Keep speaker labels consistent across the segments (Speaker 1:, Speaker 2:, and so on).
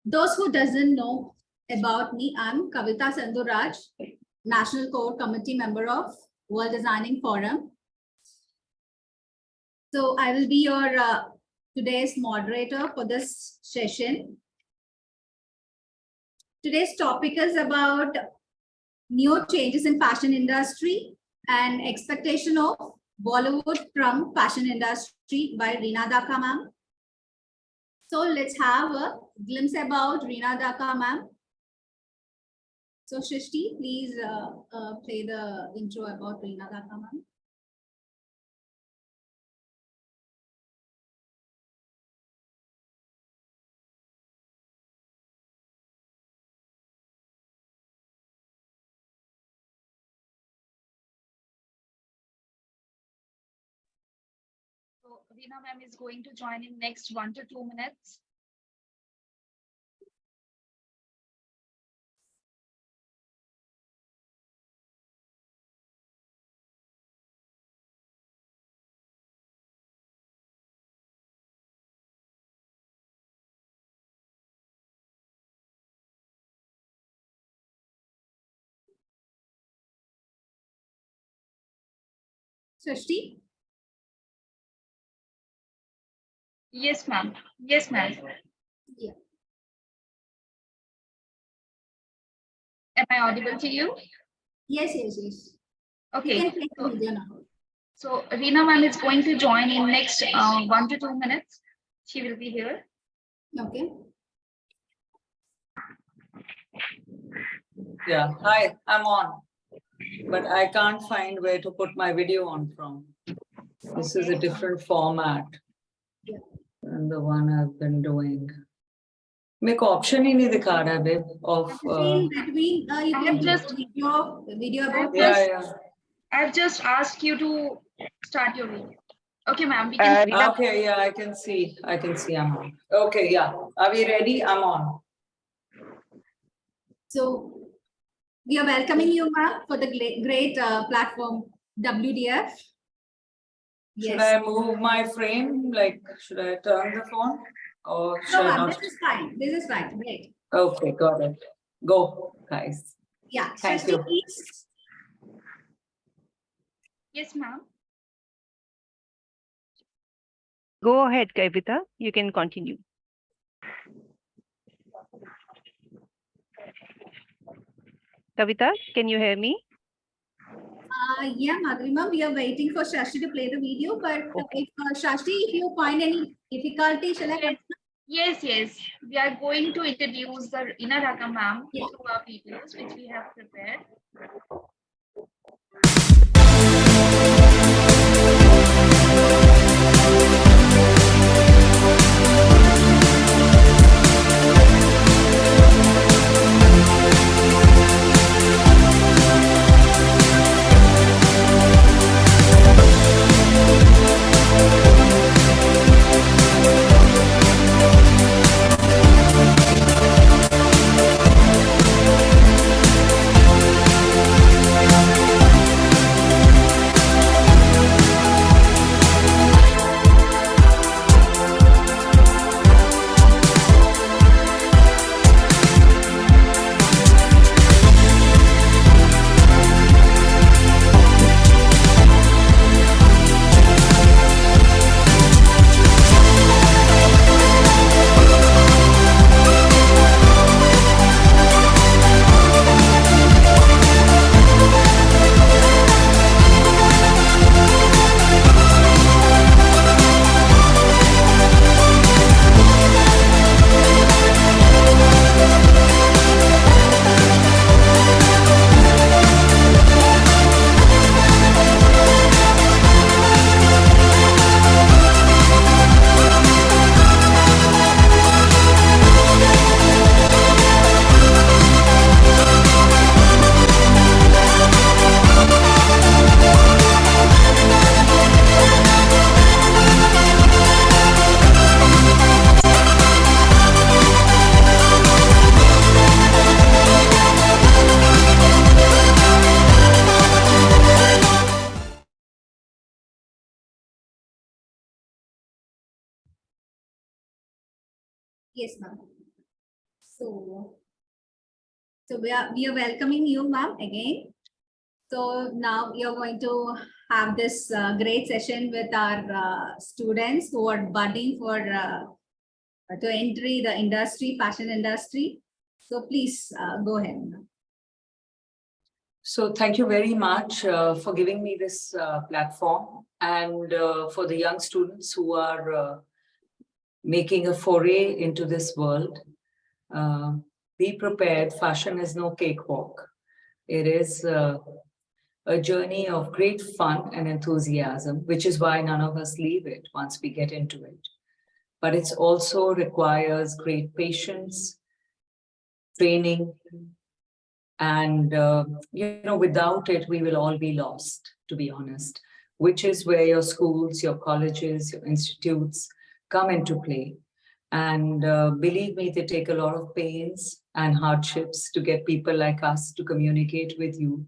Speaker 1: Those who doesn't know about me, I'm Kavita Sanduraj, National Core Committee member of World Designing Forum. So I will be your today's moderator for this session. Today's topic is about new changes in fashion industry and expectation of Bollywood from fashion industry by Rina Dhaka ma'am. So let's have a glimpse about Rina Dhaka ma'am. So Shrishti, please play the intro about Rina Dhaka ma'am.
Speaker 2: So Rina ma'am is going to join in next 1 to 2 minutes.
Speaker 1: Shrishti?
Speaker 2: Yes, ma'am. Yes, ma'am.
Speaker 1: Yeah.
Speaker 2: Am I audible to you?
Speaker 1: Yes.
Speaker 2: Okay.
Speaker 1: You can play the video now.
Speaker 2: So Rina ma'am is going to join in next 1 to 2 minutes. She will be here.
Speaker 1: Okay.
Speaker 3: Yeah, hi, I'm on, but I can't find where to put my video on from. This is a different format than the one I've been doing. मेरे को option ही नहीं दिखा रहा है babe of
Speaker 1: Between you can just video about
Speaker 3: yeah.
Speaker 2: I've just asked you to start your video. Okay, ma'am. We can
Speaker 3: Okay, yeah, I can see I'm on. Okay, yeah. Are we ready? I'm on.
Speaker 1: So we are welcoming you, ma'am, for the great platform WDF.
Speaker 3: Should I move my frame? Like, should I turn the phone? Or should
Speaker 1: No,
Speaker 3: I
Speaker 1: ma'am,
Speaker 3: not?
Speaker 1: this is fine. This is fine. Great.
Speaker 3: Okay, got it. Go, guys.
Speaker 1: Yeah.
Speaker 3: Thank
Speaker 1: Shrishti,
Speaker 3: you.
Speaker 1: please.
Speaker 2: Yes, ma'am.
Speaker 4: Go ahead, Kavita. You can continue. Kavita, can you hear me?
Speaker 1: Yeah, Madhuri, we are waiting for Shashti to play the video, but if Shashti, if you find any difficulty, shall I continue?
Speaker 2: Yes. We are going to introduce the Rina Dhaka ma'am
Speaker 1: Yeah.
Speaker 2: to our videos which we have prepared.
Speaker 1: Yes, ma'am. So we are welcoming you, ma'am, again. So now you're going to have this great session with our students who are budding for to enter the industry, fashion industry. So please go ahead, ma'am.
Speaker 3: So thank you very much for giving me this platform, and for the young students who are making a foray into this world. Be prepared. Fashion is no cakewalk. It is a journey of great fun and enthusiasm, which is why none of us leave it once we get into it. But it also requires great patience, training, and without it, we will all be lost, to be honest, which is where your schools, your colleges, your institutes come into play. And believe me, they take a lot of pains and hardships to get people like us to communicate with you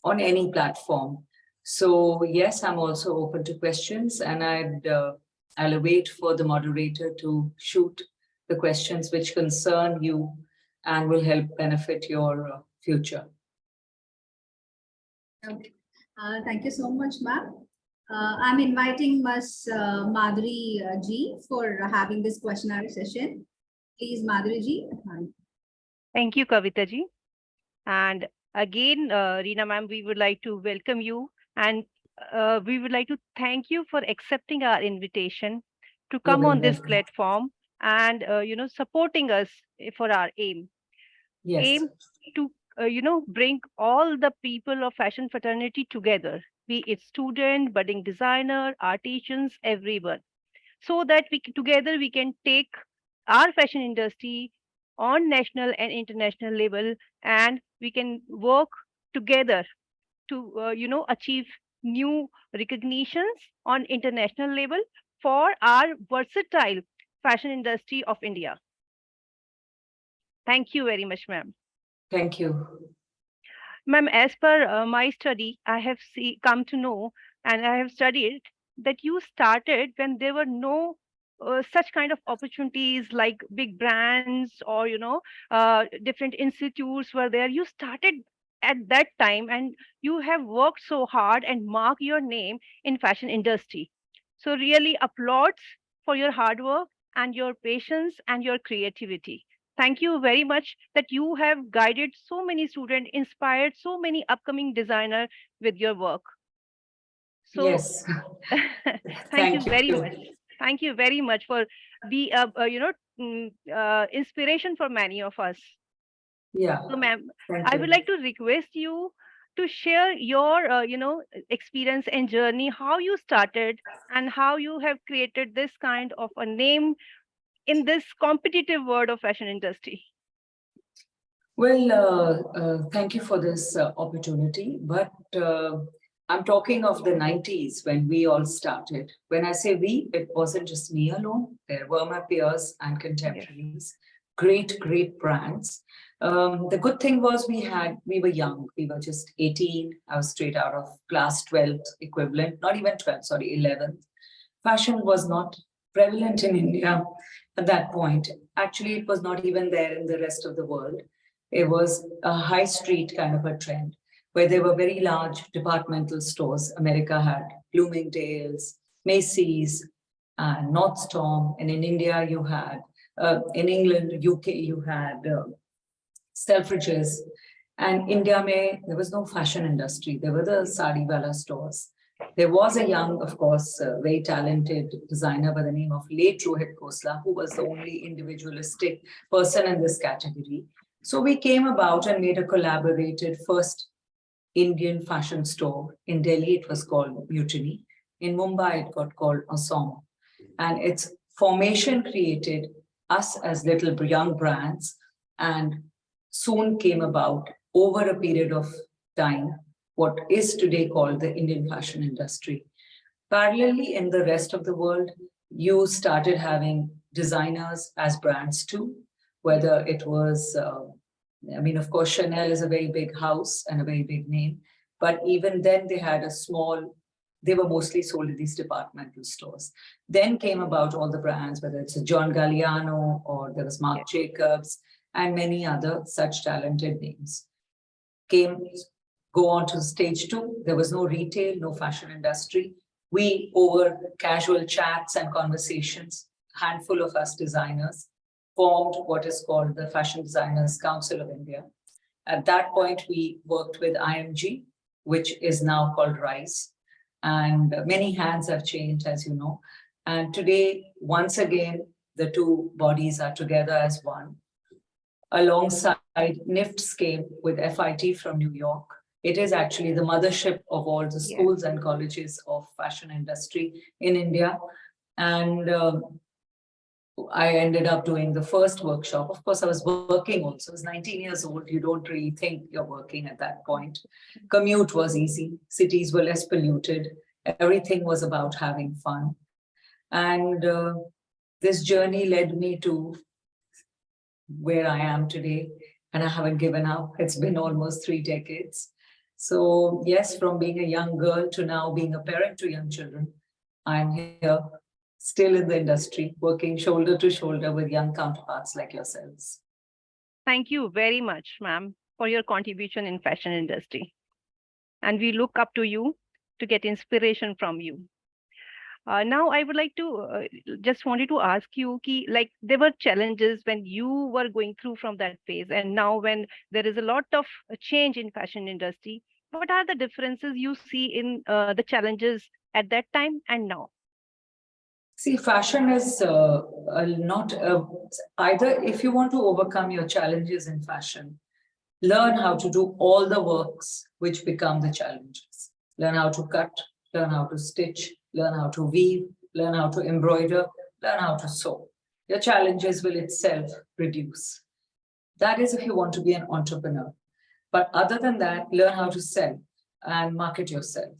Speaker 3: on any platform. So yes, I'm also open to questions, and I'll await for the moderator to shoot the questions which concern you and will help benefit your future.
Speaker 1: Okay. Thank you so much, ma'am. I'm inviting Ms. Madhuri ji for having this questionnaire session. Please, Madhuri ji.
Speaker 4: Thank you, Kavita ji. And again, Rina ma'am, we would like to welcome you, and we would like to thank you for accepting our invitation to come on this platform and supporting us for our aim.
Speaker 3: Yes.
Speaker 4: Aim to bring all the people of fashion fraternity together, be it student, budding designer, artisans, everyone, so that together we can take our fashion industry on national and international level, and we can work together to achieve new recognitions on international level for our versatile fashion industry of India. Thank you very much, ma'am.
Speaker 3: Thank you.
Speaker 4: Ma'am, as per my study, I have come to know, and I have studied that you started when there were no such kind of opportunities like big brands or different institutes were there. You started at that time, and you have worked so hard and mark your name in fashion industry. So really applauds for your hard work and your patience and your creativity. Thank you very much that you have guided so many students, inspired so many upcoming designers with your work. So
Speaker 3: yes.
Speaker 4: thank you very much. Thank you very much for the inspiration for many of us.
Speaker 3: Yeah.
Speaker 4: So ma'am, I would like to request you to share your experience and journey, how you started and how you have created this kind of a name in this competitive world of fashion industry.
Speaker 3: Well, thank you for this opportunity, but I'm talking of the 90s when we all started. When I say we, it wasn't just me alone. There were my peers and contemporaries, great brands. The good thing was we were young. We were just 18. I was straight out of class 12th equivalent, not even 12th, sorry, 11th. Fashion was not prevalent in India at that point. Actually, it was not even there in the rest of the world. It was a high street kind of a trend where there were very large departmental stores. America had Bloomingdale's, Macy's, Nordstrom, and in India you had, in England, UK, you had Selfridges. And India, there was no fashion industry. There were the sari wala stores. There was a young, of course, very talented designer by the name of late Rohit Khosla, who was the only individualistic person in this category. So we came about and made a collaborated first Indian fashion store. In Delhi, it was called Mutiny. In Mumbai, it got called Ensemble. And its formation created us as little young brands, and soon came about over a period of time what is today called the Indian fashion industry. Parallelly, in the rest of the world, you started having designers as brands too, whether it was, of course, Chanel is a very big house and a very big name, but even then they had they were mostly sold in these departmental stores. Then came about all the brands, whether it's a John Galliano or there was Marc Jacobs, and many other such talented names. Go on to stage 2. There was no retail, no fashion industry. We, over casual chats and conversations, handful of us designers, formed what is called the Fashion Designers Council of India. At that point, we worked with IMG, which is now called RISE. And many hands have changed, as you know. And today, once again, the two bodies are together as one. Alongside NIFTS came with FIT from New York. It is actually the mothership of all the schools and colleges of fashion industry in India. And I ended up doing the first workshop. Of course, I was working also. I was 19 years old. You don't really think you're working at that point. Commute was easy. Cities were less polluted. Everything was about having fun. And this journey led me to where I am today. And I haven't given up. It's been almost 3 decades. So yes, from being a young girl to now being a parent to young children, I'm here, still in the industry, working shoulder to shoulder with young counterparts like yourselves.
Speaker 4: Thank you very much, ma'am, for your contribution in fashion industry. And we look up to you to get inspiration from you. Now, I would like to just wanted to ask you, like there were challenges when you were going through from that phase, and now when there is a lot of change in fashion industry, what are the differences you see in the challenges at that time and now?
Speaker 3: See, fashion is not either. If you want to overcome your challenges in fashion, learn how to do all the works which become the challenges. Learn how to cut, learn how to stitch, learn how to weave, learn how to embroider, learn how to sew. Your challenges will itself reduce. That is if you want to be an entrepreneur. But other than that, learn how to sell and market yourself.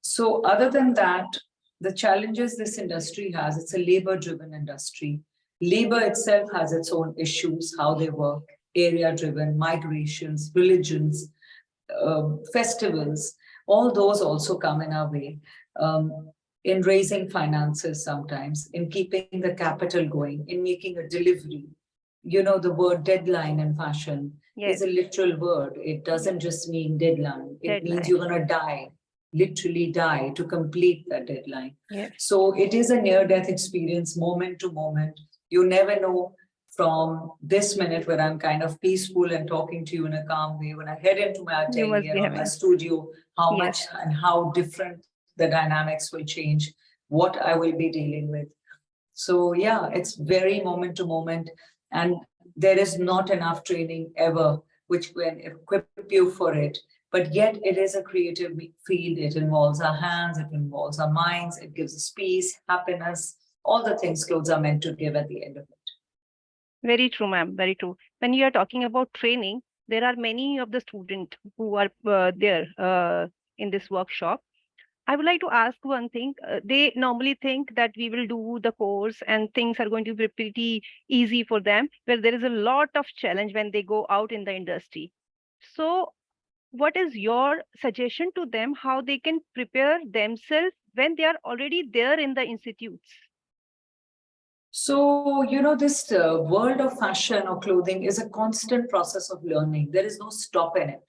Speaker 3: So other than that, the challenges this industry has, it's a labor-driven industry. Labor itself has its own issues, how they work, area-driven, migrations, religions, festivals, all those also come in our way. In raising finances sometimes, in keeping the capital going, in making a delivery. You know, the word deadline in fashion is a literal word. It doesn't just mean deadline. It means you're going to die, literally die to complete that deadline. So it is a near-death experience, moment to moment. You never know from this minute where I'm kind of peaceful and talking to you in a calm way, when I head into my atelier or my studio, how much and how different the dynamics will change, what I will be dealing with. So yeah, it's very moment to moment. And there is not enough training ever which can equip you for it. But yet it is a creative field. It involves our hands, it involves our minds, it gives us peace, happiness, all the things clothes are meant to give at the end of it.
Speaker 4: Very true, ma'am. Very true. When you are talking about training, there are many of the students who are there in this workshop. I would like to ask one thing. They normally think that we will do the course and things are going to be pretty easy for them, where there is a lot of challenge when they go out in the industry. So what is your suggestion to them, how they can prepare themselves when they are already there in the institutes?
Speaker 3: So, you know, this world of fashion or clothing is a constant process of learning. There is no stop in it.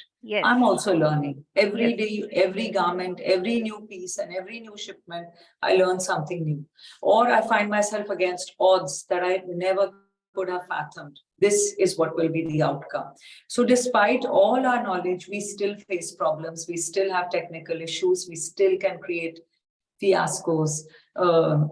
Speaker 3: I'm also learning. Every day, every garment, every new piece and every new shipment, I learn something new. Or I find myself against odds that I never could have fathomed. This is what will be the outcome. So despite all our knowledge, we still face problems. We still have technical issues. We still can create fiascos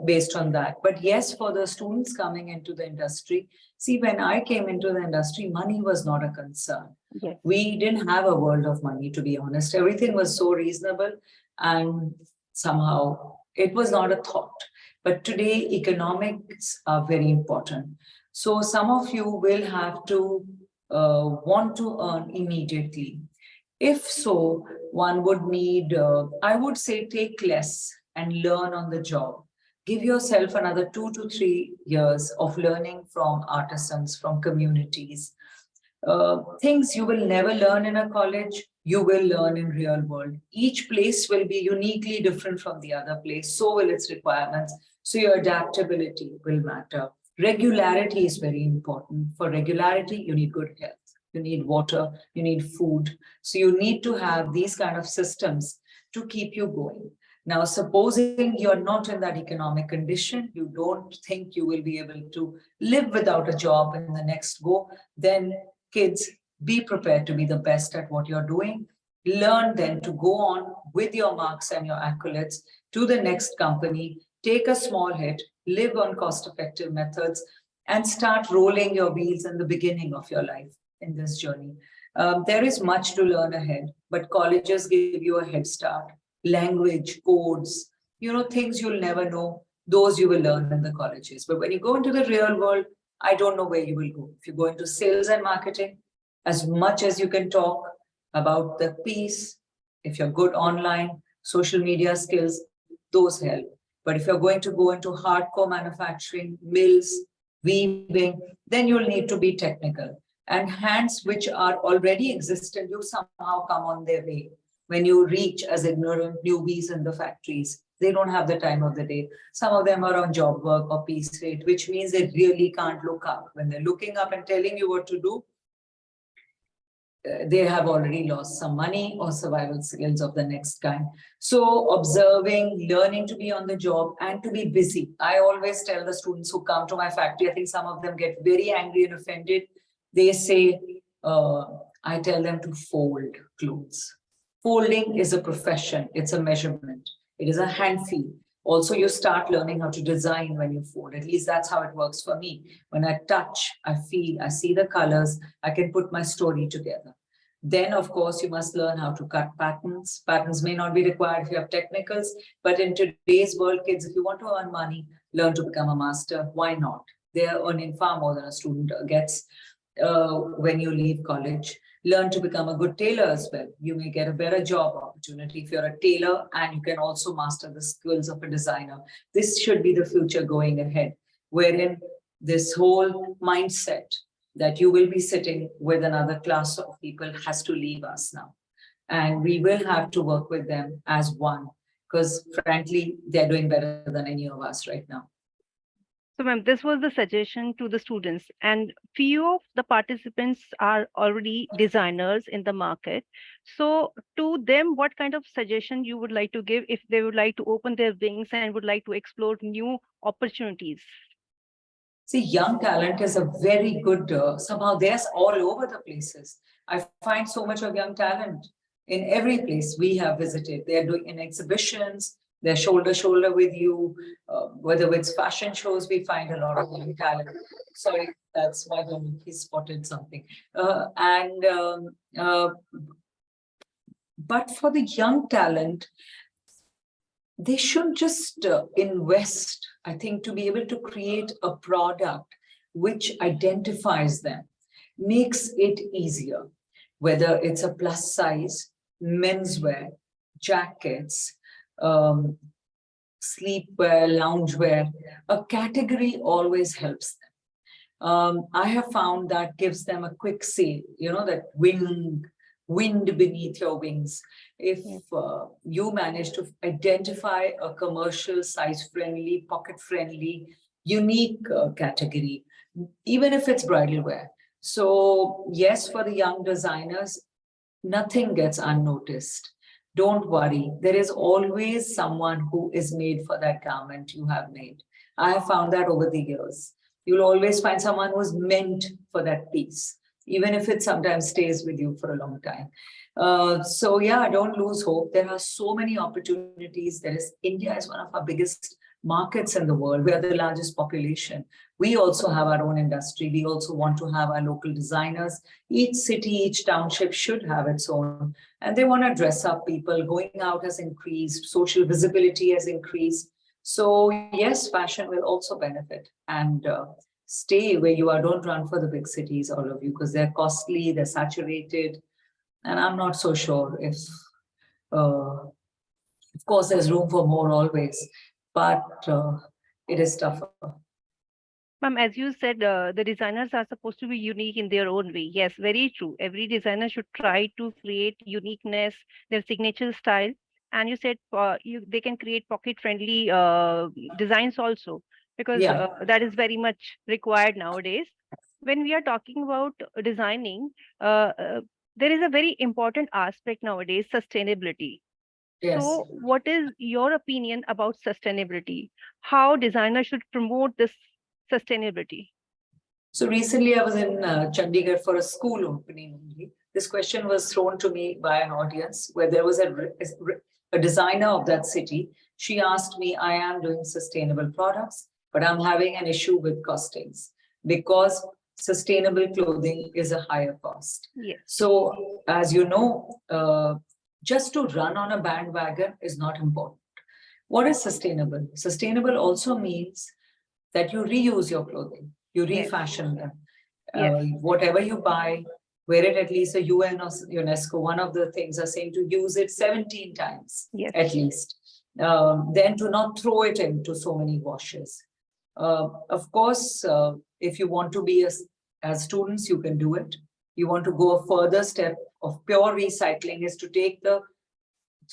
Speaker 3: based on that. But yes, for the students coming into the industry, see, when I came into the industry, money was not a concern. We didn't have a world of money, to be honest. Everything was so reasonable and somehow it was not a thought. But today, economics are very important. So some of you will have to want to earn immediately. If so, one would need, I would say, take less and learn on the job. Give yourself another 2 to 3 years of learning from artisans, from communities. Things you will never learn in a college, you will learn in real world. Each place will be uniquely different from the other place. So will its requirements. So your adaptability will matter. Regularity is very important. For regularity, you need good health, you need water, you need food. So you need to have these kind of systems to keep you going. Now, supposing you're not in that economic condition, you don't think you will be able to live without a job in the next go, then kids, be prepared to be the best at what you're doing. Learn then to go on with your marks and your accolades to the next company, take a small hit, live on cost-effective methods, and start rolling your wheels in the beginning of your life in this journey. There is much to learn ahead, but colleges give you a head start. Language, codes, things you'll never know, those you will learn in the colleges. But when you go into the real world, I don't know where you will go. If you go into sales and marketing, as much as you can talk about the piece, if you're good online, social media skills, those help. But if you're going to go into hardcore manufacturing, mills, weaving, then you'll need to be technical. And hands which are already existent, you somehow come on their way. When you reach as ignorant newbies in the factories, they don't have the time of the day. Some of them are on job work or piece rate, which means they really can't look up. When they're looking up and telling you what to do, they have already lost some money or survival skills of the next kind. So observing, learning to be on the job and to be busy. I always tell the students who come to my factory, I think some of them get very angry and offended. They say, I tell them to fold clothes. Folding is a profession, it's a measurement, it is a hand feel. Also, you start learning how to design when you fold. At least that's how it works for me. When I touch, I feel, I see the colors, I can put my story together. Then, of course, you must learn how to cut patterns. Patterns may not be required if you have technicals, but in today's world, kids, if you want to earn money, learn to become a master. Why not? They're earning far more than a student gets when you leave college. Learn to become a good tailor as well. You may get a better job opportunity if you're a tailor, and you can also master the skills of a designer. This should be the future going ahead, wherein this whole mindset that you will be sitting with another class of people has to leave us now. And we will have to work with them as one, because frankly, they're doing better than any of us right now.
Speaker 4: So, ma'am, this was the suggestion to the students, and few of the participants are already designers in the market. So, to them, what kind of suggestion you would like to give if they would like to open their wings and would like to explore new opportunities?
Speaker 3: See, young talent is a very good, somehow they're all over the places. I find so much of young talent in every place we have visited. They're doing in exhibitions, they're shoulder to shoulder with you. Whether it's fashion shows, we find a lot of young talent. Sorry, that's why he spotted something. But for the young talent, they should just invest, I think, to be able to create a product which identifies them, makes it easier, whether it's a plus size, menswear, jackets, sleepwear, loungewear. A category always helps them. I have found that gives them a quick sale, that wind beneath your wings. If you manage to identify a commercial, size-friendly, pocket-friendly, unique category, even if it's bridal wear. So yes, for the young designers, nothing gets unnoticed. Don't worry, there is always someone who is made for that garment you have made. I have found that over the years. You'll always find someone who's meant for that piece, even if it sometimes stays with you for a long time. So yeah, don't lose hope. There are so many opportunities. India is one of our biggest markets in the world. We are the largest population. We also have our own industry. We also want to have our local designers. Each city, each township should have its own. And they want to dress up people. Going out has increased. Social visibility has increased. So yes, fashion will also benefit. And stay where you are. Don't run for the big cities, all of you, because they're costly, they're saturated. And I'm not so sure if, of course, there's room for more always, but it is tougher.
Speaker 4: Ma'am, as you said, the designers are supposed to be unique in their own way. Yes, very true. Every designer should try to create uniqueness, their signature style. And you said they can create pocket-friendly designs also. because
Speaker 3: Yeah.
Speaker 4: that is very much required nowadays. When we are talking about designing, there is a very important aspect nowadays, sustainability.
Speaker 3: Yes.
Speaker 4: So what is your opinion about sustainability? How designers should promote this sustainability?
Speaker 3: So recently I was in Chandigarh for a school opening only. This question was thrown to me by an audience where there was a designer of that city. She asked me, I am doing sustainable products, but I'm having an issue with costings because sustainable clothing is a higher cost.
Speaker 4: Yes.
Speaker 3: So as you know, just to run on a bandwagon is not important. What is sustainable? Sustainable also means that you reuse your clothing, you
Speaker 4: Yes.
Speaker 3: refashion them.
Speaker 4: Yes.
Speaker 3: Whatever you buy, wear it at least a UN or UNESCO. One of the things are saying to use it 17 times
Speaker 4: Yes.
Speaker 3: at least. Then to not throw it into so many washes. Of course, if you want to be as students, you can do it. You want to go a further step of pure recycling is to take the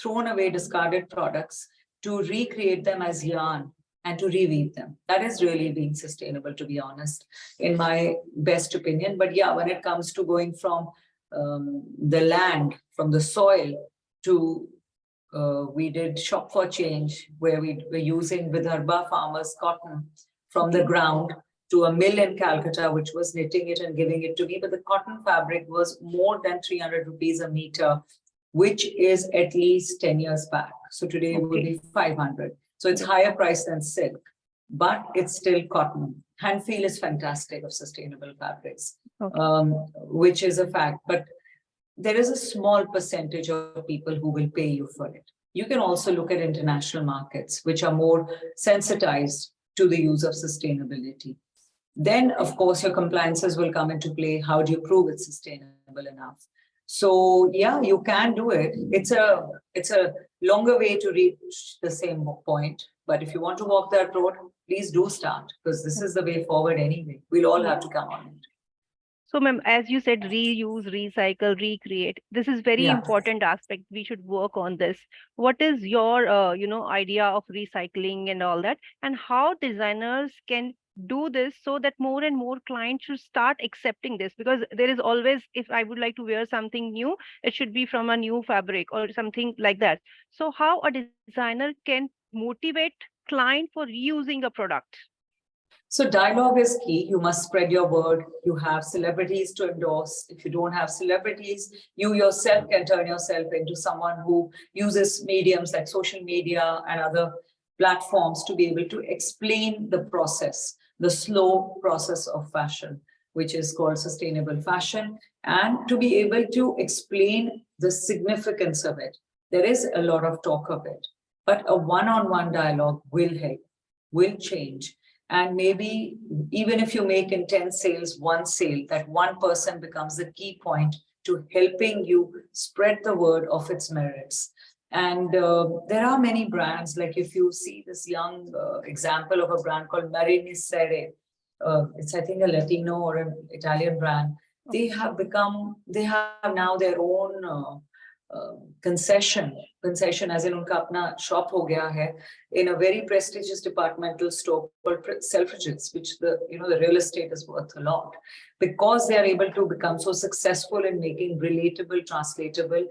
Speaker 3: thrown away discarded products to recreate them as yarn and to reweave them. That is really being sustainable, to be honest, in my best opinion. But yeah, when it comes to going from the land, from the soil to we did Shop for Change, where we were using Vidarbha farmers cotton from the ground to a mill in Calcutta, which was knitting it and giving it to me. But the cotton fabric was more than 300 rupees a meter, which is at least 10 years back. So today it would be 500. So it's higher price than silk, but it's still cotton. Hand feel is fantastic of sustainable fabrics, which is a fact. But there is a small percentage of people who will pay you for it. You can also look at international markets, which are more sensitized to the use of sustainability. Then, of course, your compliances will come into play. How do you prove it's sustainable enough? So yeah, you can do it. It's a longer way to reach the same point. But if you want to walk that road, please do start, because this is the way forward anyway. We'll all have to come on it.
Speaker 4: So, ma'am, as you said, reuse, recycle, recreate. This is very important aspect. We should work on this. What is your, idea of recycling and all that, and how designers can do this so that more and more clients should start accepting this? Because there is always, if I would like to wear something new, it should be from a new fabric or something like that. So, how a designer can motivate client for reusing a product?
Speaker 3: So dialogue is key. You must spread your word. You have celebrities to endorse. If you don't have celebrities, you yourself can turn yourself into someone who uses mediums like social media and other platforms to be able to explain the process, the slow process of fashion, which is called sustainable fashion, and to be able to explain the significance of it. There is a lot of talk of it, but a one-on-one dialogue will help, will change. And maybe even if you make in 10 sales, one sale, that one person becomes the key point to helping you spread the word of its merits. And there are many brands, like if you see this young example of a brand called Marinissere, it's I think a Latino or an Italian brand. They have now their own concession as in unka apna shop ho gaya hai in a very prestigious departmental store called Selfridges, which the real estate is worth a lot, because they are able to become so successful in making relatable, translatable,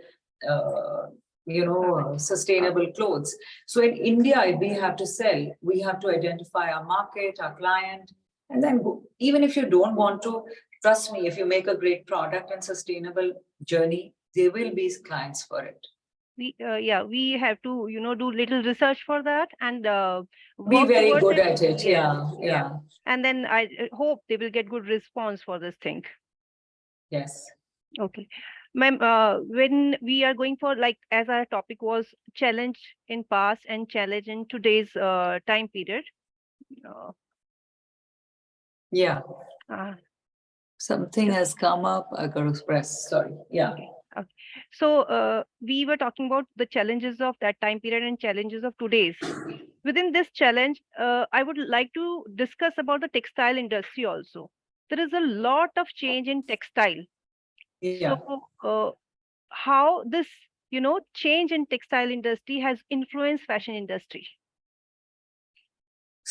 Speaker 3: sustainable clothes. So in India, if we have to sell, we have to identify our market, our client, and then even if you don't want to, trust me, if you make a great product and sustainable journey, there will be clients for it.
Speaker 4: We have to do little research for that and
Speaker 3: be
Speaker 4: work
Speaker 3: very
Speaker 4: towards
Speaker 3: good
Speaker 4: it.
Speaker 3: at it. Yeah.
Speaker 4: And then I hope they will get good response for this thing.
Speaker 3: Yes.
Speaker 4: Okay, ma'am, when we are going for, like, as our topic was challenge in past and challenge in today's time period.
Speaker 3: Yeah.
Speaker 4: Uh,
Speaker 3: Something has come up. I got to express. Sorry. Yeah.
Speaker 4: Okay. So we were talking about the challenges of that time period and challenges of today's. Within this challenge, I would like to discuss about the textile industry also. There is a lot of change in textile.
Speaker 3: Yeah.
Speaker 4: So how this, change in textile industry has influenced fashion industry?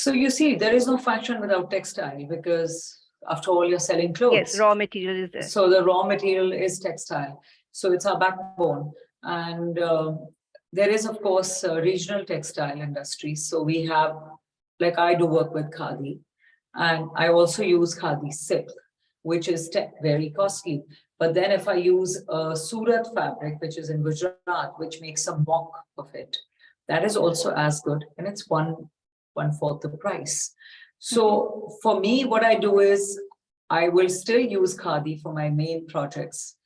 Speaker 3: So you see, there is no fashion without textile because after all, you're selling clothes.
Speaker 4: Yes, raw material is there.
Speaker 3: So the raw material is textile. So it's our backbone. And there is, of course, regional textile industry. So we have, like I do work with khadi, and I also use khadi silk, which is very costly. But then if I use a Surat fabric, which is in Gujarat, which makes a mock of it, that is also as good, and it's one-fourth the price. So for me, what I do is I will still use khadi for my main projects,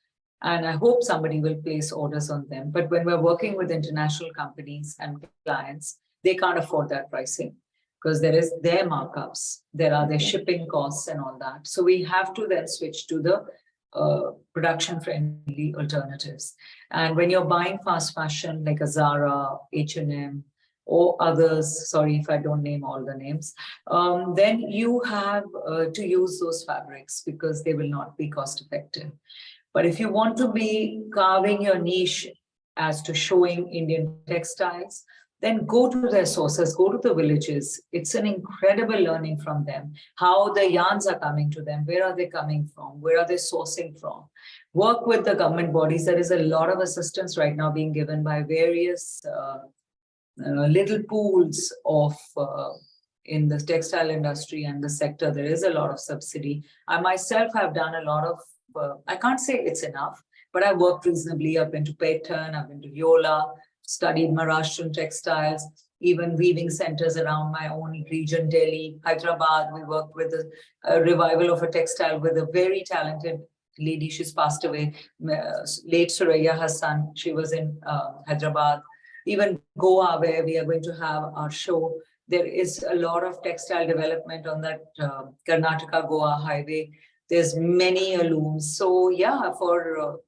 Speaker 3: and I hope somebody will place orders on them. But when we're working with international companies and clients, they can't afford that pricing because there is their markups, there are their shipping costs and all that. So we have to then switch to the production-friendly alternatives. And when you're buying fast fashion like a Zara, H&M, or others, sorry if I don't name all the names, then you have to use those fabrics because they will not be cost effective. But if you want to be carving your niche as to showing Indian textiles, then go to their sources, go to the villages. It's an incredible learning from them, how the yarns are coming to them, where are they coming from, where are they sourcing from. Work with the government bodies. There is a lot of assistance right now being given by various little pools of in the textile industry and the sector. There is a lot of subsidy. I myself have done a lot of, I can't say it's enough, but I worked reasonably. I've been to Paitan, I've been to Yola, studied Maharashtrian textiles, even weaving centers around my own region, Delhi, Hyderabad. We worked with a revival of a textile with a very talented lady. She's passed away, late Suraya Hassan. She was in Hyderabad. Even Goa, where we are going to have our show, there is a lot of textile development on that Karnataka-Goa highway. There's many looms. So yeah, for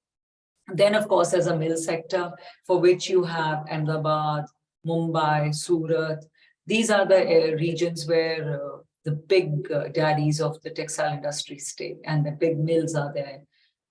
Speaker 3: then of course there's a mill sector for which you have Ahmedabad, Mumbai, Surat. These are the regions where the big daddies of the textile industry stay, and the big mills are there.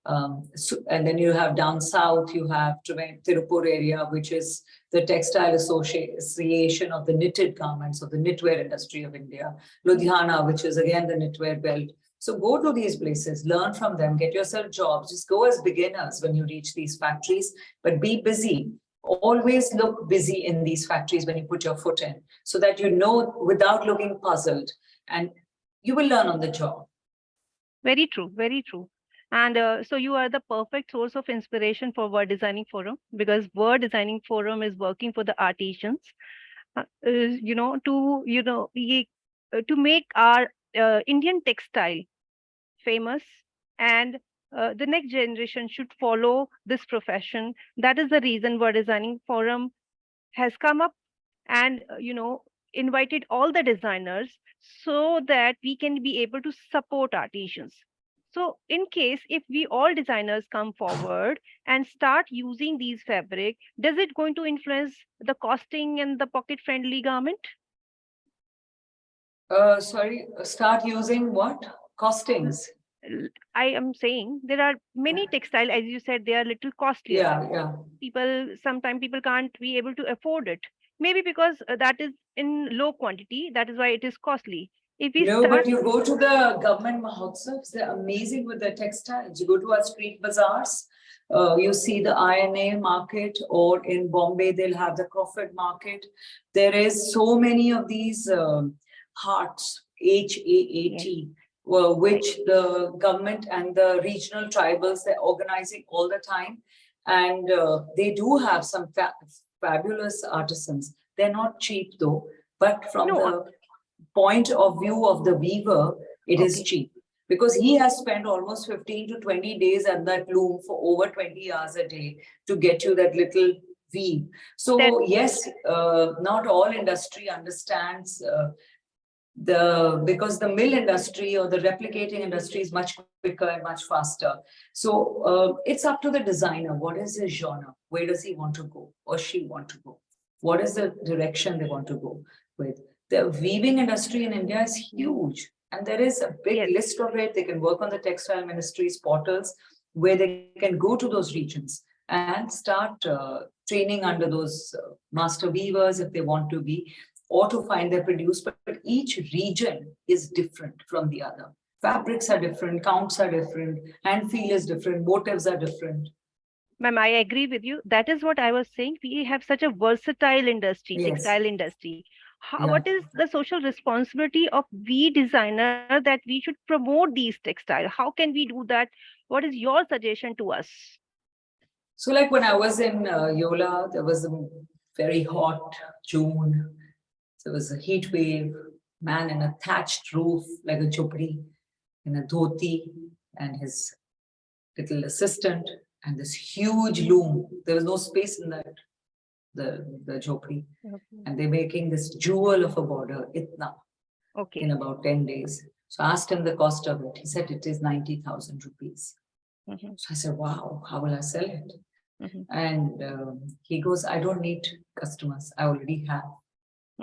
Speaker 3: And then you have down south, you have Tirupur area, which is the Textile Association of the knitted garments of the knitwear industry of India. Ludhiana, which is again the knitwear belt. So go to these places, learn from them, get yourself jobs. Just go as beginners when you reach these factories, but be busy. Always look busy in these factories when you put your foot in, so that you know without looking puzzled, and you will learn on the job.
Speaker 4: Very true, very true. And so you are the perfect source of inspiration for Word Designing Forum, because Word Designing Forum is working for the artisans, to make our Indian textile famous, and the next generation should follow this profession. That is the reason Word Designing Forum has come up and invited all the designers so that we can be able to support artisans. So in case if we all designers come forward and start using these fabric, does it going to influence the costing and the pocket friendly garment?
Speaker 3: Sorry, start using what? Costings.
Speaker 4: I am saying there are many textile, as you said, they are little costly.
Speaker 3: Yeah.
Speaker 4: Sometimes people can't be able to afford it. Maybe because that is in low quantity. That is why it is costly. If we
Speaker 3: But you go to the government mahotsavs, they're amazing with their textiles. You go to our street bazaars, you see the INA market, or in Bombay, they'll have the Crawford market. There is so many of these hearts, HAAT, which the government and the regional tribals, they're organizing all the time. And they do have some fabulous artisans. They're not cheap though, but from the point of view of the weaver, it is cheap, because he has spent almost 15 to 20 days at that loom for over 20 hours a day to get you that little weave. So yes, not all industry understands because the mill industry or the replicating industry is much quicker and much faster. So it's up to the designer. What is his genre? Where does he want to go or she want to go? What is the direction they want to go with? The weaving industry in India is huge, and there is a big list of it. They can work on the textile ministry's portals where they can go to those regions and start training under those master weavers if they want to be. or to find their produce, but each region is different from the other. Fabrics are different, counts are different, hand feel is different, motives are different.
Speaker 4: Ma'am, I agree with you. That is what I was saying. We have such a versatile industry,
Speaker 3: Yes.
Speaker 4: textile industry.
Speaker 3: Yeah.
Speaker 4: What is the social responsibility of we designer that we should promote these textiles? How can we do that? What is your suggestion to us?
Speaker 3: So like when I was in Yola, there was a very hot June. There was a heat wave, man in a thatched roof, like a jhopri, in a dhoti, and his little assistant, and this huge loom. There was no space in that, the jhopri.
Speaker 4: Okay.
Speaker 3: And they're making this jewel of a border, itna,
Speaker 4: Okay.
Speaker 3: in about 10 days. So I asked him the cost of it. He said it is 90,000 rupees.
Speaker 4: Mhm,
Speaker 3: So I said, wow, how will I sell it?
Speaker 4: mhm.
Speaker 3: And he goes, I don't need customers. I already have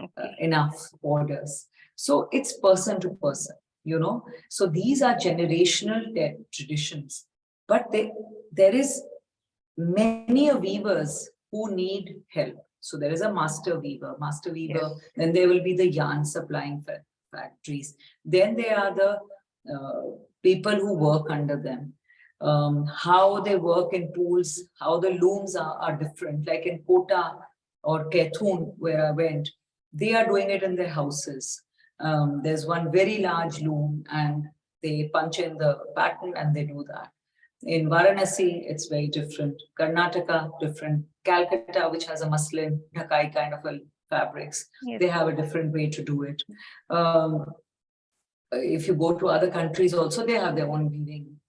Speaker 4: Okay.
Speaker 3: enough orders. So it's person to person, you know. So these are generational traditions, but there is many weavers who need help. So there is a master weaver,
Speaker 4: Yes.
Speaker 3: then there will be the yarn supplying factories. Then there are the people who work under them. How they work in pools, how the looms are different. Like in Kota or Kethun, where I went, they are doing it in their houses. There's one very large loom and they punch in the pattern and they do that. In Varanasi, it's very different. Karnataka, different. Calcutta, which has a muslin, Dhakai kind of a fabrics,
Speaker 4: Yes.
Speaker 3: they have a different way to do it. If you go to other countries also, they have their own weaving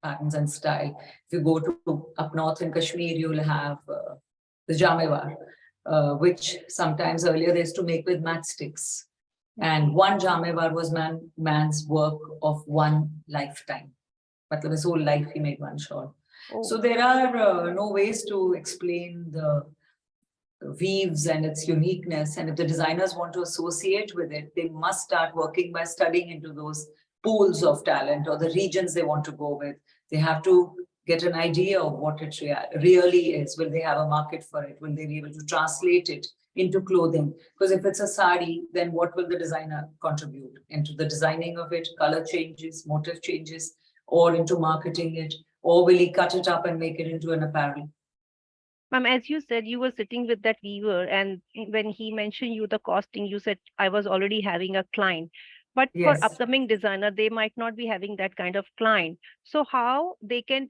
Speaker 3: patterns and style. If you go to up north in Kashmir, you'll have the jamewar, which sometimes earlier they used to make with matchsticks. And one jamewar was man's work of one lifetime. But his whole life he made one shawl.
Speaker 4: Oh.
Speaker 3: So there are no ways to explain the weaves and its uniqueness. And if the designers want to associate with it, they must start working by studying into those pools of talent or the regions they want to go with. They have to get an idea of what it really is. Will they have a market for it? Will they be able to translate it into clothing? Because if it's a sari, then what will the designer contribute into the designing of it? Color changes, motif changes, or into marketing it, or will he cut it up and make it into an apparel?
Speaker 4: Ma'am, as you said, you were sitting with that weaver, and when he mentioned you the costing, you said I was already having a client. But for
Speaker 3: Yes.
Speaker 4: upcoming designer, they might not be having that kind of client. So how they can,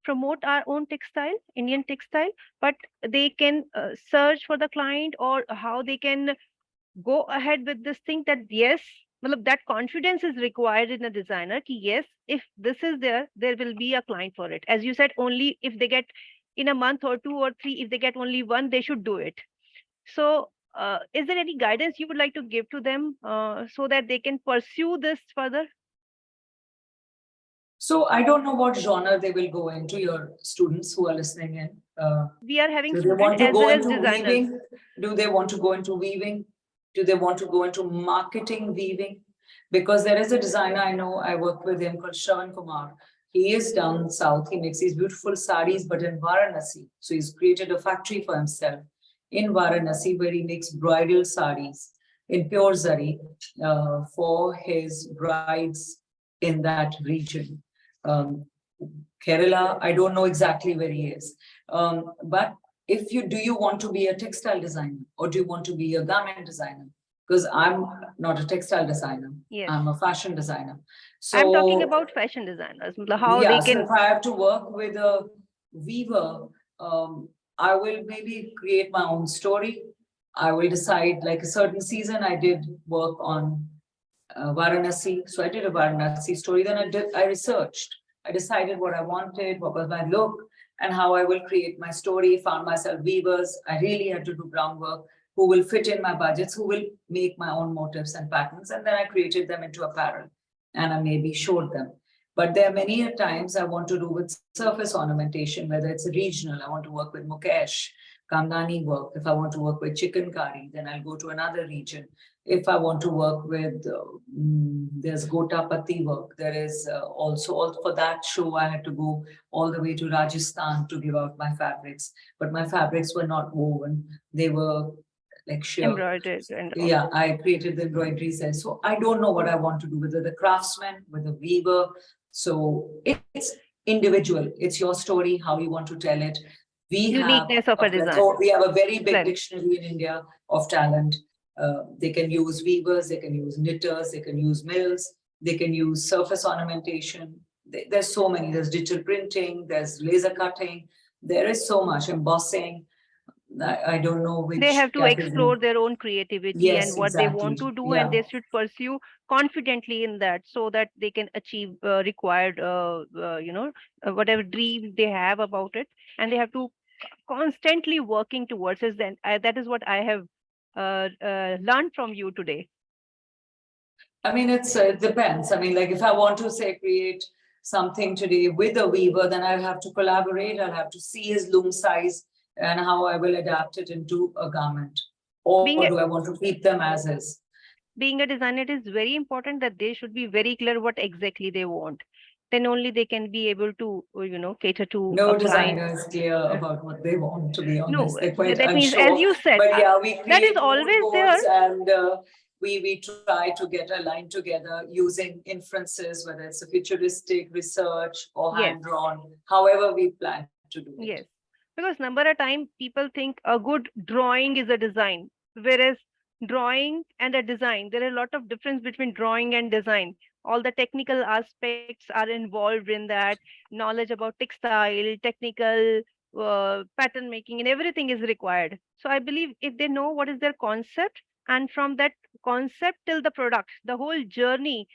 Speaker 4: promote our own textile, Indian textile, but they can search for the client, or how they can go ahead with this thing that yes, well, that confidence is required in a designer. Ki yes, if this is there will be a client for it. As you said, only if they get in a month or 2 or 3, if they get only one, they should do it. So is there any guidance you would like to give to them so that they can pursue this further?
Speaker 3: So I don't know what genre they will go into, your students who are listening in.
Speaker 4: We are having
Speaker 3: Do they want
Speaker 4: students
Speaker 3: to
Speaker 4: as
Speaker 3: go
Speaker 4: well as
Speaker 3: into
Speaker 4: designers.
Speaker 3: weaving? Do they want to go into weaving? Do they want to go into marketing weaving? Because there is a designer I know, I work with him, called Shravan Kumar. He is down south. He makes these beautiful saris, but in Varanasi. So he's created a factory for himself in Varanasi where he makes bridal saris in pure zari for his brides in that region. Kerala, I don't know exactly where he is. But if do you want to be a textile designer or do you want to be a garment designer? Because I'm not a textile designer.
Speaker 4: Yes.
Speaker 3: I'm a fashion designer. So
Speaker 4: I'm talking about fashion designers. How
Speaker 3: yeah,
Speaker 4: they
Speaker 3: so
Speaker 4: can.
Speaker 3: if I have to work with a weaver, I will maybe create my own story. I will decide, like a certain season, I did work on Varanasi. So I did a Varanasi story. Then I researched. I decided what I wanted, what was my look, and how I will create my story. Found myself weavers. I really had to do groundwork. Who will fit in my budgets? Who will make my own motifs and patterns? And then I created them into apparel, and I maybe showed them. But there are many a times I want to do with surface ornamentation, whether it's regional. I want to work with Mukesh, Kamdani work. If I want to work with chikankari, then I'll go to another region. If I want to work with, there's Gotapati work. There is also for that show, I had to go all the way to Rajasthan to give out my fabrics. But my fabrics were not woven. They were like sheer.
Speaker 4: Embroidered and all.
Speaker 3: Yeah, I created the embroideries there. So I don't know what I want to do with the craftsman, with the weaver. So it's individual. It's your story, how you want to tell it. We
Speaker 4: Uniqueness of a design.
Speaker 3: we have a very big
Speaker 4: Clever.
Speaker 3: dictionary in India of talent. They can use weavers, they can use knitters, they can use mills, they can use surface ornamentation. There's so many. There's digital printing, there's laser cutting. There is so much embossing. I don't know which.
Speaker 4: They have to
Speaker 3: category.
Speaker 4: explore their own creativity
Speaker 3: Yes,
Speaker 4: and what they want
Speaker 3: exactly.
Speaker 4: to do,
Speaker 3: Yeah.
Speaker 4: and they should pursue confidently in that so that they can achieve required, whatever dreams they have about it, and they have to constantly working towards it. Then that is what I have learned from you today.
Speaker 3: I mean, it depends. I mean, like if I want to say create something today with a weaver, then I'll have to collaborate. I'll have to see his loom size and how I will adapt it into a garment. Or do I want to keep them as is?
Speaker 4: Being a designer, it is very important that they should be very clear what exactly they want. Then only they can be able to, cater to
Speaker 3: No
Speaker 4: a client.
Speaker 3: designer is clear about what they want, to be honest.
Speaker 4: No,
Speaker 3: They're quite
Speaker 4: that means,
Speaker 3: unsure.
Speaker 4: as you said,
Speaker 3: But yeah, we create
Speaker 4: that is
Speaker 3: mood
Speaker 4: always
Speaker 3: boards
Speaker 4: there.
Speaker 3: and we try to get a line together using inferences, whether it's a futuristic research or
Speaker 4: Yes.
Speaker 3: hand-drawn, however we plan to do it.
Speaker 4: Yes, because number of time people think a good drawing is a design, whereas drawing and a design, there are a lot of difference between drawing and design. All the technical aspects are involved in that. Knowledge about textile, technical pattern making, and everything is required. So I believe if they know what is their concept, and from that concept till the product, the whole journey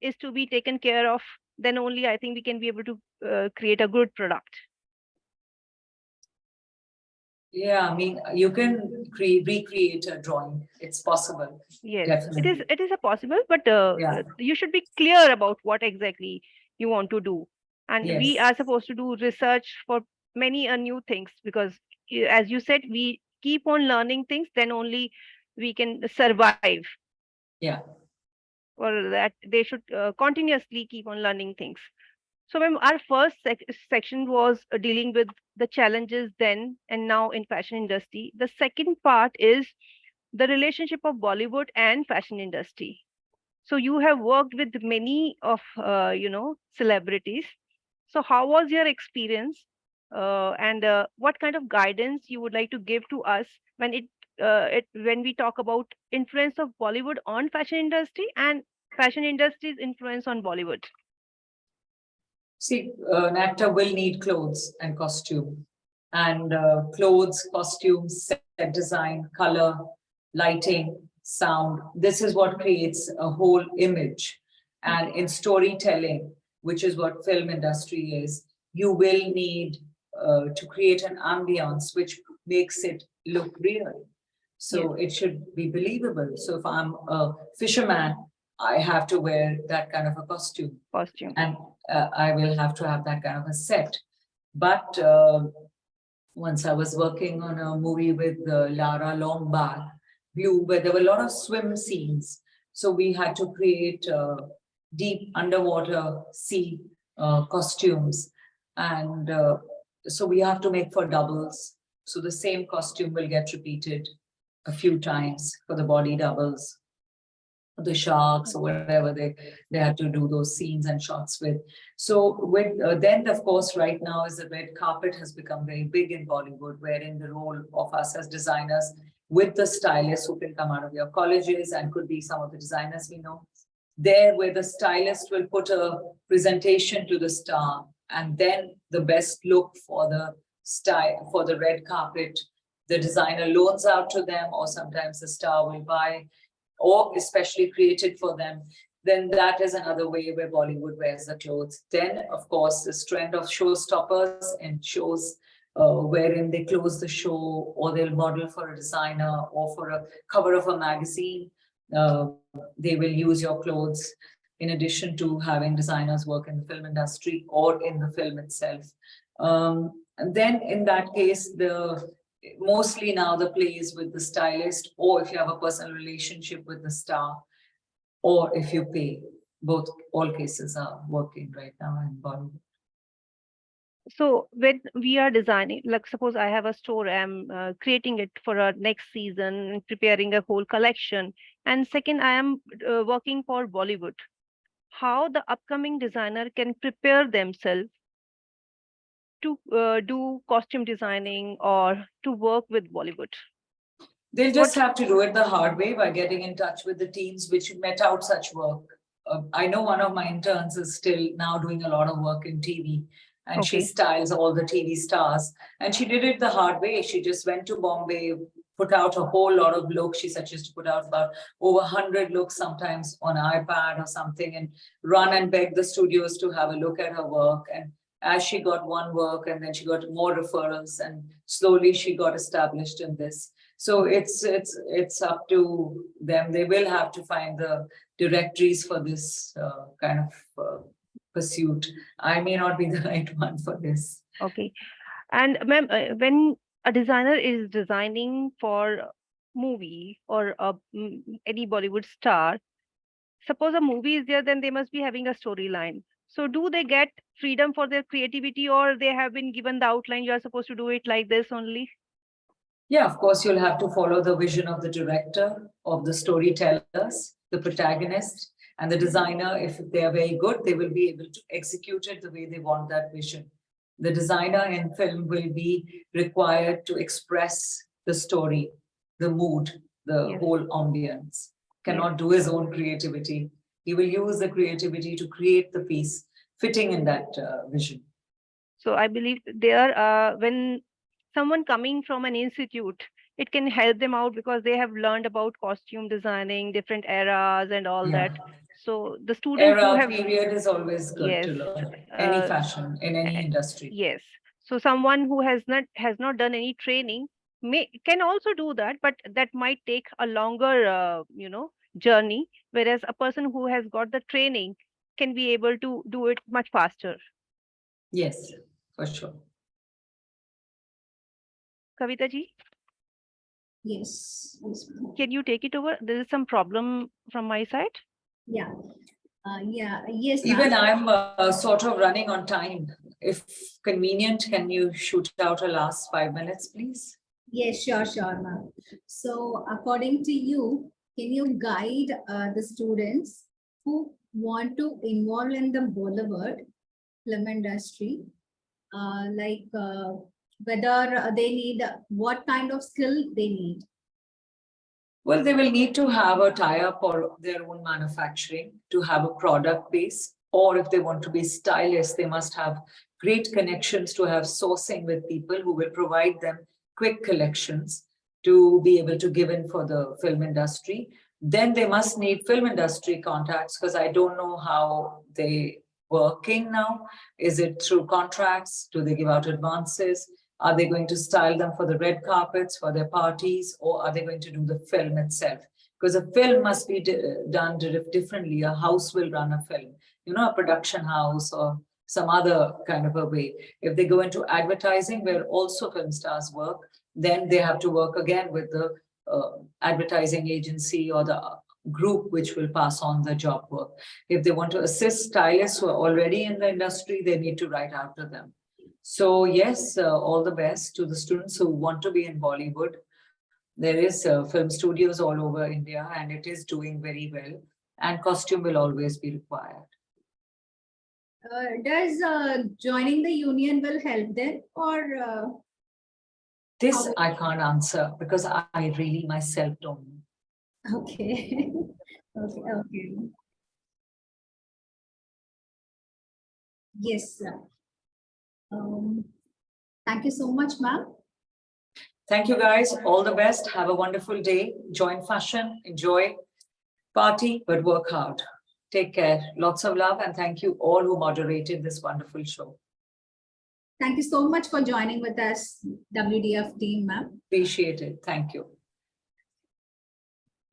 Speaker 4: is to be taken care of, then only I think we can be able to create a good product.
Speaker 3: Yeah, I mean, you can recreate a drawing. It's possible.
Speaker 4: Yes,
Speaker 3: Definitely.
Speaker 4: it is a possible, but
Speaker 3: Yeah.
Speaker 4: you should be clear about what exactly you want to do. And we
Speaker 3: Yes.
Speaker 4: are supposed to do research for many new things, because as you said, we keep on learning things, then only we can survive.
Speaker 3: Yeah.
Speaker 4: Or that they should continuously keep on learning things. So ma'am, our first section was dealing with the challenges then and now in fashion industry. The second part is the relationship of Bollywood and fashion industry. So you have worked with many of celebrities. So how was your experience, and what kind of guidance you would like to give to us when when we talk about influence of Bollywood on fashion industry and fashion industry's influence on Bollywood?
Speaker 3: See, an actor will need clothes and costume. And clothes, costumes, set design, color, lighting, sound. This is what creates a whole image. And in storytelling, which is what film industry is, you will need to create an ambience which makes it look real. So it should be believable. So if I'm a fisherman, I have to wear that kind of a costume. And I will have to have that kind of a set. But once I was working on a movie with Lara Longbar, Blue, where there were a lot of swim scenes. So we had to create deep underwater sea costumes. And so we have to make for doubles. So the same costume will get repeated a few times for the body doubles, the sharks or whatever they had to do those scenes and shots with. So with then of course right now is the red carpet has become very big in Bollywood, wherein the role of us as designers with the stylists who can come out of your colleges and could be some of the designers we know, there where the stylist will put a presentation to the star, and then the best look for the style for the red carpet, the designer loans out to them, or sometimes the star will buy, or especially created for them. Then that is another way where Bollywood wears the clothes. Then, of course, this trend of showstoppers and shows wherein they close the show, or they'll model for a designer or for a cover of a magazine. They will use your clothes in addition to having designers work in the film industry or in the film itself. And then in that case, mostly now the play is with the stylist, or if you have a personal relationship with the star, or if you pay. All cases are working right now in Bollywood.
Speaker 4: So when we are designing, like suppose I have a store, I'm creating it for a next season, preparing a whole collection. And second, I am working for Bollywood. How the upcoming designer can prepare themselves to do costume designing or to work with Bollywood?
Speaker 3: They'll
Speaker 4: What?
Speaker 3: just have to do it the hard way by getting in touch with the teams which met out such work. I know one of my interns is still now doing a lot of work in TV, and she
Speaker 4: Okay.
Speaker 3: styles all the TV stars. And she did it the hard way. She just went to Bombay, put out a whole lot of looks. She said she used to put out about over 100 looks sometimes on an iPad or something, and run and beg the studios to have a look at her work. And as she got one work, and then she got more referrals, and slowly she got established in this. So it's up to them. They will have to find the directories for this kind of pursuit. I may not be the right one for this.
Speaker 4: Okay. And ma'am, when a designer is designing for a movie or any Bollywood star, suppose a movie is there, then they must be having a storyline. So do they get freedom for their creativity, or they have been given the outline, you are supposed to do it like this only?
Speaker 3: Yeah, of course, you'll have to follow the vision of the director, of the storytellers, the protagonist, and the designer. If they are very good, they will be able to execute it the way they want that vision. The designer in film will be required to express the story, the mood, the
Speaker 4: Yes.
Speaker 3: whole ambience. Cannot do his own creativity. He will use the creativity to create the piece fitting in that vision.
Speaker 4: So I believe there, when someone coming from an institute, it can help them out because they have learned about costume designing, different eras and all that.
Speaker 3: Yeah.
Speaker 4: So the student who
Speaker 3: Era,
Speaker 4: have,
Speaker 3: period is always good to
Speaker 4: yes,
Speaker 3: learn. Any
Speaker 4: uh,
Speaker 3: fashion, in any industry.
Speaker 4: yes. So someone who has not done any training can also do that, but that might take a longer journey, whereas a person who has got the training can be able to do it much faster.
Speaker 3: Yes, for sure.
Speaker 4: Kavita ji,
Speaker 1: Yes. Yes, ma'am.
Speaker 4: can you take it over? There is some problem from my side.
Speaker 1: Yeah. Yes,
Speaker 3: Even
Speaker 1: ma'am.
Speaker 3: I'm sort of running on time. If convenient, can you shoot out a last 5 minutes, please?
Speaker 1: Yes, sure, ma'am. So according to you, can you guide the students who want to involve in the Bollywood film industry, whether they need, what kind of skill they need?
Speaker 3: Well, they will need to have a tie-up or their own manufacturing to have a product base. Or if they want to be stylists, they must have great connections to have sourcing with people who will provide them quick collections to be able to give in for the film industry. Then they must need film industry contacts, because I don't know how they working now. Is it through contracts? Do they give out advances? Are they going to style them for the red carpets, for their parties, or are they going to do the film itself? Because a film must be done differently. A house will run a film, a production house or some other kind of a way. If they go into advertising, where also film stars work, then they have to work again with the advertising agency or the group which will pass on the job work. If they want to assist stylists who are already in the industry, they need to write after them. So yes, all the best to the students who want to be in Bollywood. There is film studios all over India, and it is doing very well. And costume will always be required.
Speaker 1: Does joining the union will help them, or
Speaker 3: This I can't answer because I really myself don't know.
Speaker 1: okay. Okay. Yes, sir. Thank you so much, ma'am.
Speaker 3: Thank you guys. All the best. Have a wonderful day. Join fashion, enjoy, party, but work hard. Take care. Lots of love, and thank you all who moderated this wonderful show.
Speaker 1: Thank you so much for joining with us, WDF team, ma'am.
Speaker 3: Appreciate it. Thank you.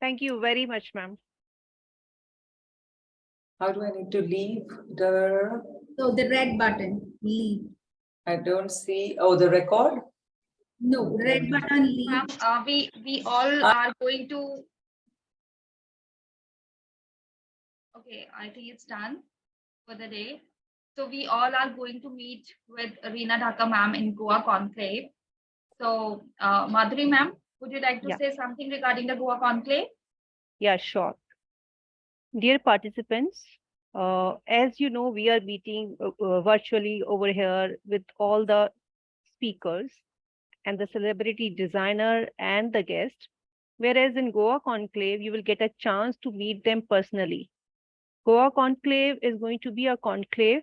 Speaker 4: Thank you very much, ma'am.
Speaker 3: How do I need to leave?
Speaker 1: So the red button, leave.
Speaker 3: I don't see. Oh, the record?
Speaker 1: No, red button, leave.
Speaker 2: Ma'am, we all are going to. Okay, I think it's done for the day. So we all are going to meet with Rina Dhaka ma'am in Goa Conclave. So Madhuri ma'am, would you like to
Speaker 4: Yeah.
Speaker 2: say something regarding the Goa Conclave?
Speaker 4: Yeah, sure. Dear participants, as you know, we are meeting virtually over here with all the speakers and the celebrity designer and the guest. Whereas in Goa Conclave, you will get a chance to meet them personally. Goa Conclave is going to be a conclave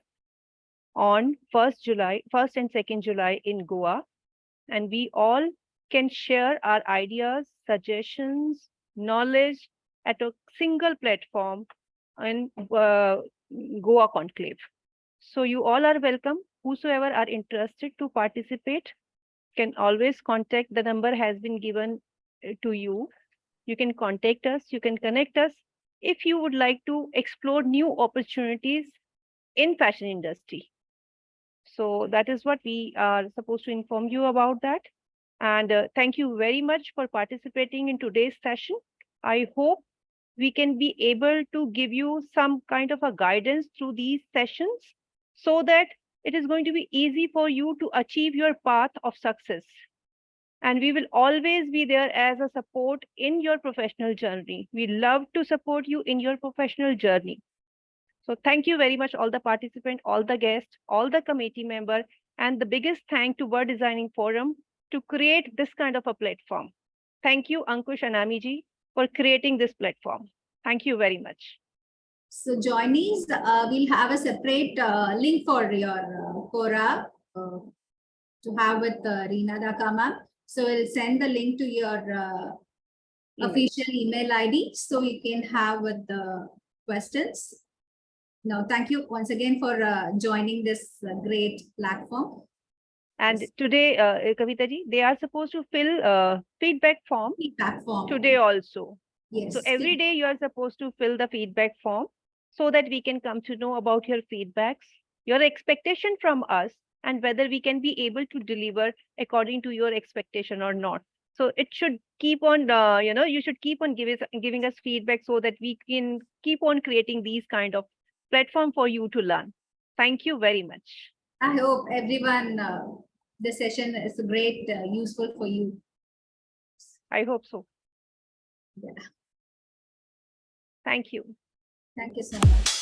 Speaker 4: on 1st and 2nd July in Goa. And we all can share our ideas, suggestions, knowledge at a single platform in Goa Conclave. So you all are welcome. Whosoever are interested to participate can always contact. The number has been given to you. You can contact us. You can connect us if you would like to explore new opportunities in fashion industry. So that is what we are supposed to inform you about that. And thank you very much for participating in today's session. I hope we can be able to give you some kind of a guidance through these sessions so that it is going to be easy for you to achieve your path of success. And we will always be there as a support in your professional journey. We love to support you in your professional journey. So thank you very much, all the participants, all the guests, all the committee member, and the biggest thank to Word Designing Forum to create this kind of a platform. Thank you, Ankush and Amiji, for creating this platform. Thank you very much.
Speaker 1: So joinees, we'll have a separate link for your Quora to have with Rina Dhaka ma'am. So we'll send the link to your official email ID so you can have with the questions. No, thank you once again for joining this great platform.
Speaker 4: And
Speaker 1: Yes.
Speaker 4: today, Kavita ji, they are supposed to fill feedback form
Speaker 1: Feedback form.
Speaker 4: today also.
Speaker 1: Yes.
Speaker 4: So every day you are supposed to fill the feedback form so that we can come to know about your feedbacks, your expectation from us, and whether we can be able to deliver according to your expectation or not. So it should keep on, you should keep on giving us feedback so that we can keep on creating these kind of platform for you to learn. Thank you very much.
Speaker 1: I hope everyone, the session is great, useful for you.
Speaker 4: I hope so.
Speaker 1: Yeah.
Speaker 4: Thank you.
Speaker 1: Thank you so much.